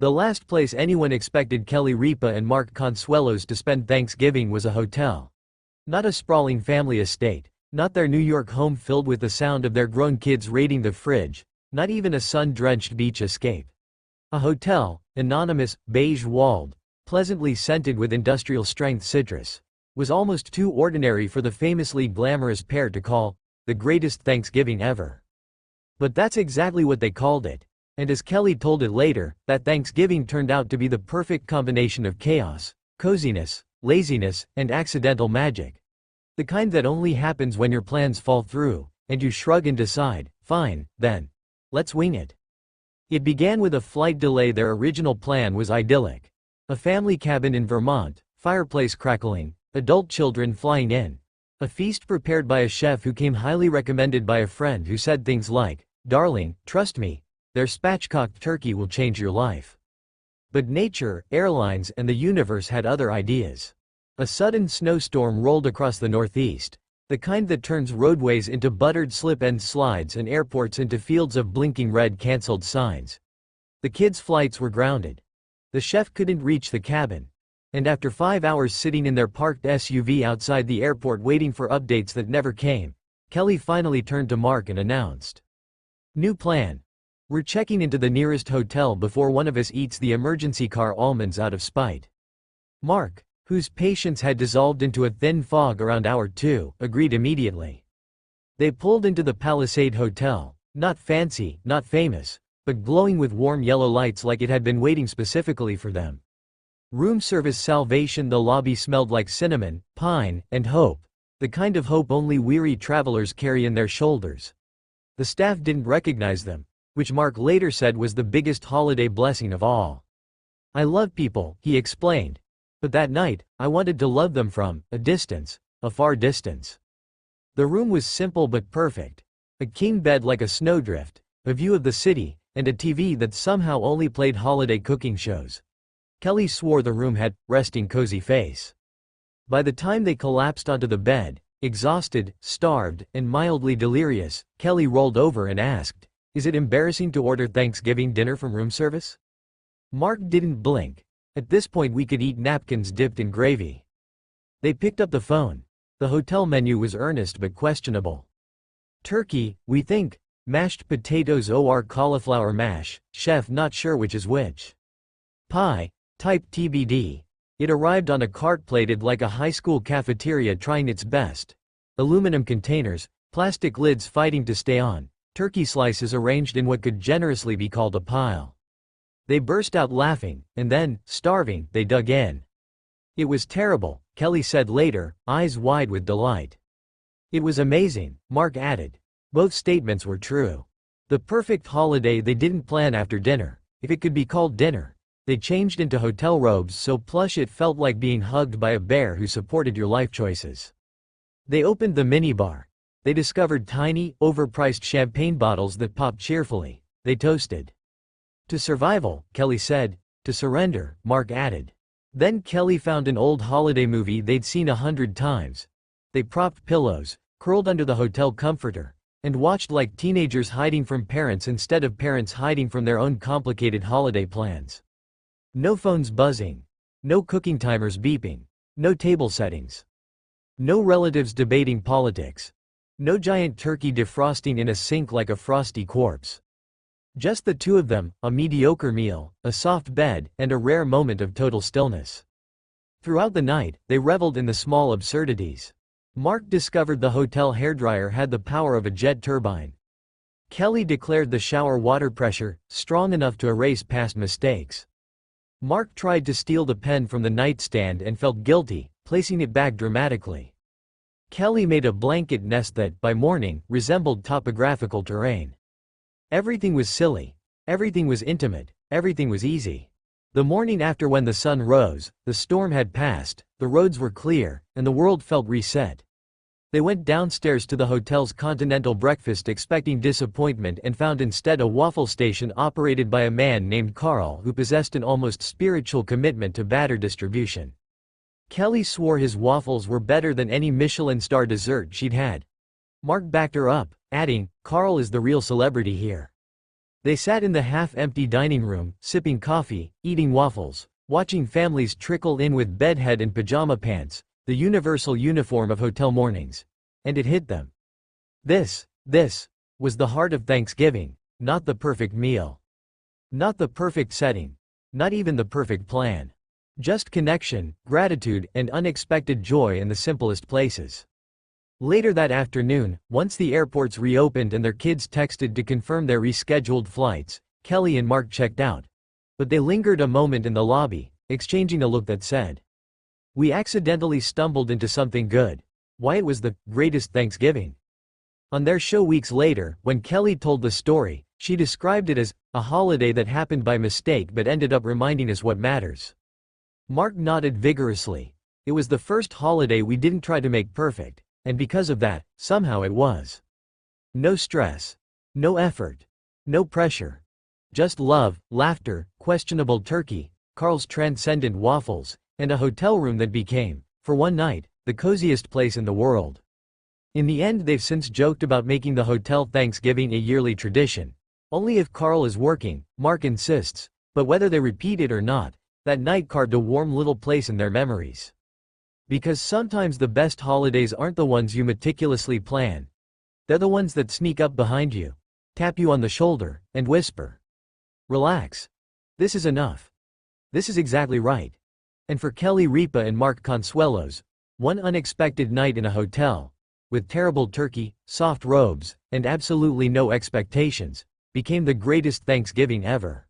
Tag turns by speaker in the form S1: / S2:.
S1: The last place anyone expected Kelly Ripa and Mark Consuelos to spend Thanksgiving was a hotel. Not a sprawling family estate, not their New York home filled with the sound of their grown kids raiding the fridge, not even a sun-drenched beach escape. A hotel, anonymous, beige-walled, pleasantly scented with industrial-strength citrus, was almost too ordinary for the famously glamorous pair to call the greatest Thanksgiving ever. But that's exactly what they called it. And as Kelly told it later, that Thanksgiving turned out to be the perfect combination of chaos, coziness, laziness, and accidental magic. The kind that only happens when your plans fall through, and you shrug and decide, fine, then. Let's wing it. It began with a flight delay. Their original plan was idyllic. A family cabin in Vermont, fireplace crackling, adult children flying in. A feast prepared by a chef who came highly recommended by a friend who said things like, "Darling, trust me. Their spatchcocked turkey will change your life." But nature, airlines, and the universe had other ideas. A sudden snowstorm rolled across the Northeast, the kind that turns roadways into buttered slip-end slides and airports into fields of blinking red canceled signs. The kids' flights were grounded. The chef couldn't reach the cabin. And after 5 hours sitting in their parked SUV outside the airport waiting for updates that never came, Kelly finally turned to Mark and announced, "New plan. We're checking into the nearest hotel before one of us eats the emergency car almonds out of spite." Mark, whose patience had dissolved into a thin fog around hour 2, agreed immediately. They pulled into the Palisade Hotel, not fancy, not famous, but glowing with warm yellow lights like it had been waiting specifically for them. Room service salvation. The lobby smelled like cinnamon, pine, and hope, the kind of hope only weary travelers carry in their shoulders. The staff didn't recognize them, which Mark later said was the biggest holiday blessing of all. "I love people," he explained. "But that night, I wanted to love them from a distance, a far distance." The room was simple but perfect. A king bed like a snowdrift, a view of the city, and a TV that somehow only played holiday cooking shows. Kelly swore the room had resting cozy face. By the time they collapsed onto the bed, exhausted, starved, and mildly delirious, Kelly rolled over and asked, "Is it embarrassing to order Thanksgiving dinner from room service?" Mark didn't blink. At this point we could eat napkins dipped in gravy. They picked up the phone. The hotel menu was earnest but questionable. "Turkey, we think. Mashed potatoes or cauliflower mash, chef not sure which is which. Pie, type TBD." It arrived on a cart plated like a high school cafeteria trying its best. Aluminum containers, plastic lids fighting to stay on, turkey slices arranged in what could generously be called a pile. They burst out laughing, and then, starving, they dug in. "It was terrible," Kelly said later, eyes wide with delight. "It was amazing," Mark added. Both statements were true. The perfect holiday they didn't plan after dinner, if it could be called dinner. They changed into hotel robes so plush it felt like being hugged by a bear who supported your life choices. They opened the minibar. They discovered tiny, overpriced champagne bottles that popped cheerfully. They toasted to survival, Kelly said. To surrender, Mark added. Then Kelly found an old holiday movie they'd seen 100 times. They propped pillows, curled under the hotel comforter, and watched like teenagers hiding from parents instead of parents hiding from their own complicated holiday plans. No phones buzzing. No cooking timers beeping. No table settings. No relatives debating politics. No giant turkey defrosting in a sink like a frosty corpse. Just the two of them, a mediocre meal, a soft bed, and a rare moment of total stillness. Throughout the night, they reveled in the small absurdities. Mark discovered the hotel hairdryer had the power of a jet turbine. Kelly declared the shower water pressure strong enough to erase past mistakes. Mark tried to steal the pen from the nightstand and felt guilty, placing it back dramatically. Kelly made a blanket nest that, by morning, resembled topographical terrain. Everything was silly. Everything was intimate. Everything was easy. The morning after, when the sun rose, the storm had passed, the roads were clear, and the world felt reset. They went downstairs to the hotel's continental breakfast expecting disappointment and found instead a waffle station operated by a man named Carl who possessed an almost spiritual commitment to batter distribution. Kelly swore his waffles were better than any Michelin star dessert she'd had. Mark backed her up, adding, "Carl is the real celebrity here." They sat in the half-empty dining room, sipping coffee, eating waffles, watching families trickle in with bedhead and pajama pants, the universal uniform of hotel mornings. And it hit them. This was the heart of Thanksgiving, not the perfect meal. Not the perfect setting. Not even the perfect plan. Just connection, gratitude, and unexpected joy in the simplest places. Later that afternoon, once the airports reopened and their kids texted to confirm their rescheduled flights, Kelly and Mark checked out. But they lingered a moment in the lobby, exchanging a look that said, "We accidentally stumbled into something good." Why it was the greatest Thanksgiving. On their show weeks later, when Kelly told the story, she described it as a holiday that happened by mistake but ended up reminding us what matters. Mark nodded vigorously. It was the first holiday we didn't try to make perfect, and because of that, somehow it was. No stress. No effort. No pressure. Just love, laughter, questionable turkey, Carl's transcendent waffles, and a hotel room that became, for one night, the coziest place in the world. In the end, they've since joked about making the hotel Thanksgiving a yearly tradition. Only if Carl is working, Mark insists, but whether they repeat it or not, that night carved a warm little place in their memories. Because sometimes the best holidays aren't the ones you meticulously plan. They're the ones that sneak up behind you, tap you on the shoulder, and whisper, "Relax. This is enough. This is exactly right." And for Kelly Ripa and Mark Consuelos, one unexpected night in a hotel, with terrible turkey, soft robes, and absolutely no expectations, became the greatest Thanksgiving ever.